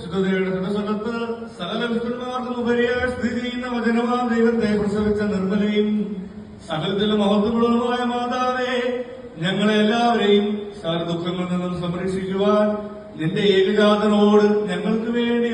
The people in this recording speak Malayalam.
ശുദ്ധതയുടെ സ്ഥലത്ത് സകല വിശുദ്ധന്മാർക്കും ഉപരിയായി സ്ഥിതി ചെയ്യുന്ന വചനവാൻ ദൈവത്തെ പ്രസവിച്ച നിർമ്മലയും സകലത്തിലും മഹത്വമുള്ളതുമായ മാതാവേ, ഞങ്ങളെ എല്ലാവരെയും സകല ദുഃഖങ്ങളിൽ നിന്നും സംരക്ഷിക്കുവാൻ നിന്റെ ഏകജാതനോട് ഞങ്ങൾക്ക് വേണ്ടി